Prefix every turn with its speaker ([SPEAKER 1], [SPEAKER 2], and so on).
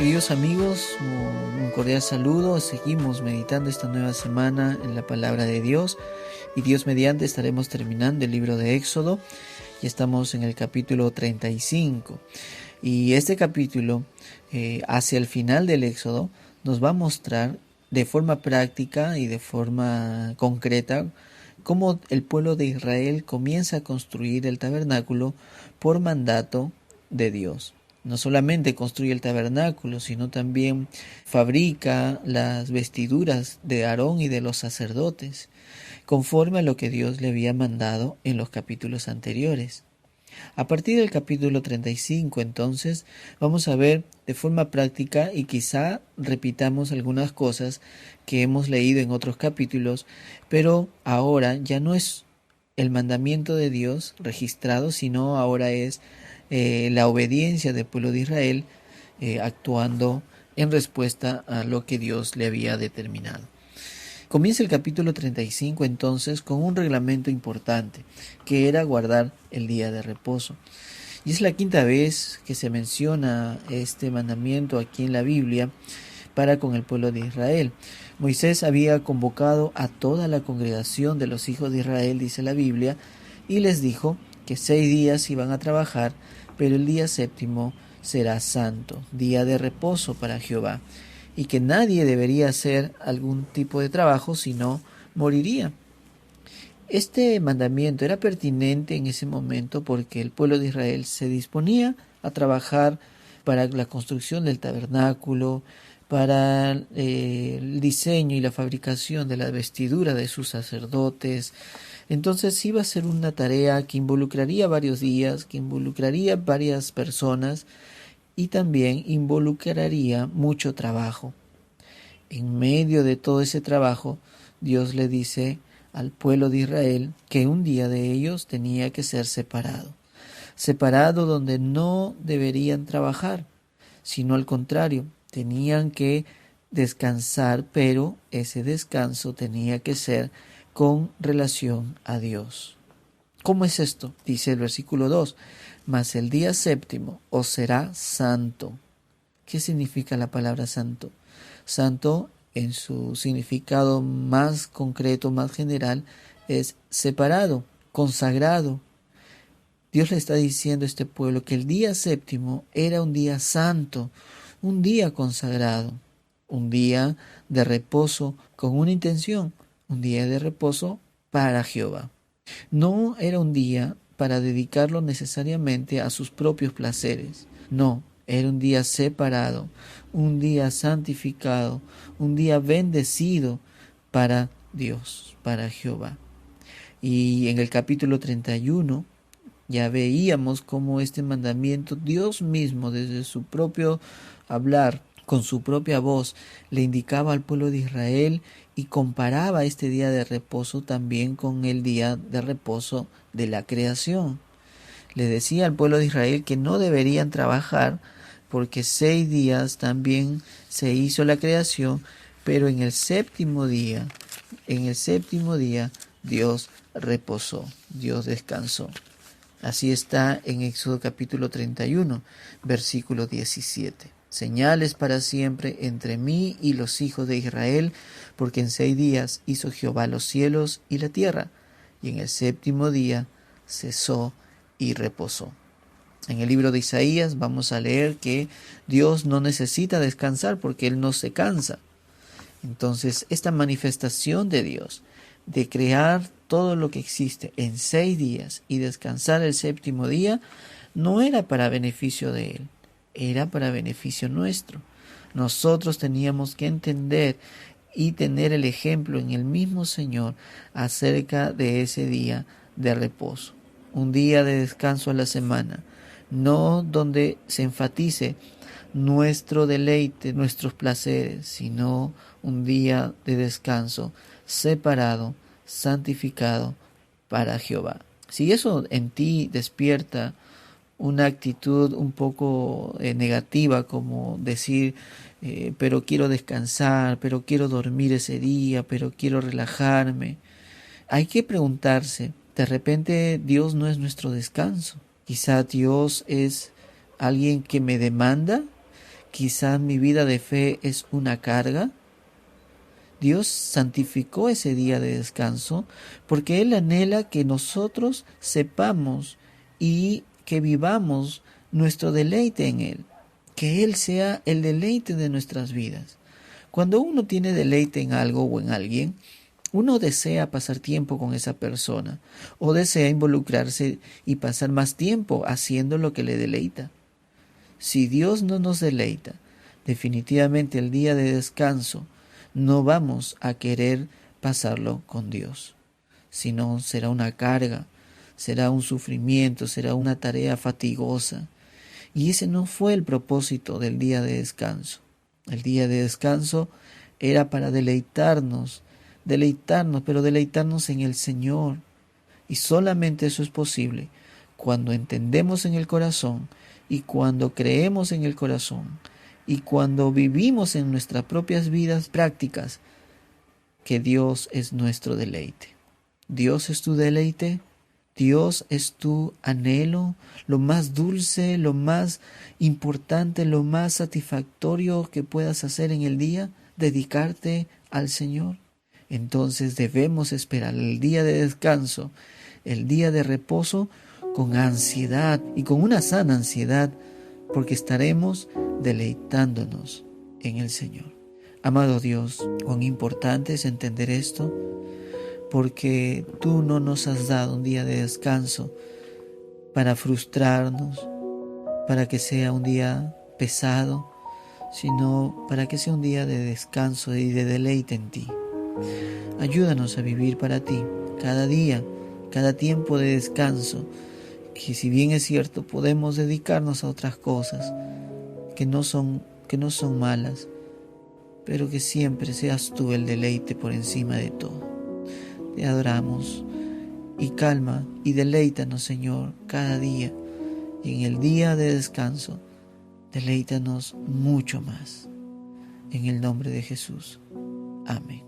[SPEAKER 1] Queridos amigos, un cordial saludo. Seguimos meditando esta nueva semana en la palabra de Dios y Dios mediante estaremos terminando el libro de Éxodo y estamos en el capítulo 35. Y este capítulo, hacia el final del Éxodo, nos va a mostrar de forma práctica y de forma concreta cómo el pueblo de Israel comienza a construir el tabernáculo por mandato de Dios. No solamente construye el tabernáculo, sino también fabrica las vestiduras de Aarón y de los sacerdotes, conforme a lo que Dios le había mandado en los capítulos anteriores. A partir del capítulo 35, entonces, vamos a ver de forma práctica y quizá repitamos algunas cosas que hemos leído en otros capítulos, pero ahora ya no es el mandamiento de Dios registrado, sino ahora es la obediencia del pueblo de Israel actuando en respuesta a lo que Dios le había determinado. Comienza el capítulo 35 entonces con un reglamento importante, que era guardar el día de reposo. Y es la quinta vez que se menciona este mandamiento aquí en la Biblia para con el pueblo de Israel. Moisés había convocado a toda la congregación de los hijos de Israel, dice la Biblia, y les dijo que 6 días iban a trabajar, pero el día séptimo será santo, día de reposo para Jehová, y que nadie debería hacer algún tipo de trabajo, sino moriría. Este mandamiento era pertinente en ese momento porque el pueblo de Israel se disponía a trabajar para la construcción del tabernáculo, para el diseño y la fabricación de la vestidura de sus sacerdotes. Entonces iba a ser una tarea que involucraría varios días, que involucraría varias personas y también involucraría mucho trabajo. En medio de todo ese trabajo, Dios le dice al pueblo de Israel que un día de ellos tenía que ser separado donde no deberían trabajar, sino al contrario, tenían que descansar, pero ese descanso tenía que ser con relación a Dios. ¿Cómo es esto? Dice el versículo 2, mas el día séptimo os será santo. ¿Qué significa la palabra santo? Santo, en su significado más concreto, más general, es separado, consagrado. Dios le está diciendo a este pueblo que el día séptimo era un día santo, un día consagrado, un día de reposo con una intención, un día de reposo para Jehová. No era un día para dedicarlo necesariamente a sus propios placeres, no, era un día separado, un día santificado, un día bendecido para Dios, para Jehová. Y en el capítulo 31 ya veíamos cómo este mandamiento Dios mismo desde su propio hablar, con su propia voz, le indicaba al pueblo de Israel y comparaba este día de reposo también con el día de reposo de la creación. Le decía al pueblo de Israel que no deberían trabajar porque 6 días también se hizo la creación, pero en el séptimo día Dios reposó, Dios descansó. Así está en Éxodo capítulo 31, versículo 17. Señales para siempre entre mí y los hijos de Israel, porque en 6 días hizo Jehová los cielos y la tierra, y en el séptimo día cesó y reposó. En el libro de Isaías vamos a leer que Dios no necesita descansar porque Él no se cansa. Entonces, esta manifestación de Dios, de crear todo lo que existe en 6 días y descansar el séptimo día, no era para beneficio de Él, era para beneficio nuestro. Nosotros teníamos que entender y tener el ejemplo en el mismo Señor acerca de ese día de reposo. Un día de descanso a la semana, no donde se enfatice nuestro deleite, nuestros placeres, sino un día de descanso separado, santificado para Jehová. Si eso en ti despierta una actitud un poco negativa, como decir, pero quiero descansar, pero quiero dormir ese día, pero quiero relajarme, hay que preguntarse, de repente Dios no es nuestro descanso. Quizá Dios es alguien que me demanda, Quizás mi vida de fe es una carga. Dios santificó ese día de descanso porque Él anhela que nosotros sepamos y que vivamos nuestro deleite en Él, que Él sea el deleite de nuestras vidas. Cuando uno tiene deleite en algo o en alguien, uno desea pasar tiempo con esa persona o desea involucrarse y pasar más tiempo haciendo lo que le deleita. Si Dios no nos deleita, definitivamente el día de descanso no vamos a querer pasarlo con Dios, sino será una carga, será un sufrimiento, será una tarea fatigosa. Y ese no fue el propósito del día de descanso. El día de descanso era para deleitarnos, pero deleitarnos en el Señor. Y solamente eso es posible cuando entendemos en el corazón y cuando creemos en el corazón y cuando vivimos en nuestras propias vidas prácticas que Dios es nuestro deleite. Dios es tu deleite, Dios es tu anhelo, lo más dulce, lo más importante, lo más satisfactorio que puedas hacer en el día, dedicarte al Señor. Entonces debemos esperar el día de descanso, el día de reposo, con ansiedad y con una sana ansiedad, porque estaremos deleitándonos en el Señor. Amado Dios, cuán importante es entender esto, porque tú no nos has dado un día de descanso para frustrarnos, para que sea un día pesado, sino para que sea un día de descanso y de deleite en ti. Ayúdanos a vivir para ti cada día, cada tiempo de descanso, que si bien es cierto podemos dedicarnos a otras cosas que no son malas, pero que siempre seas tú el deleite por encima de todo. Te adoramos y calma y deleítanos, Señor, cada día, y en el día de descanso deleítanos mucho más. En el nombre de Jesús. Amén.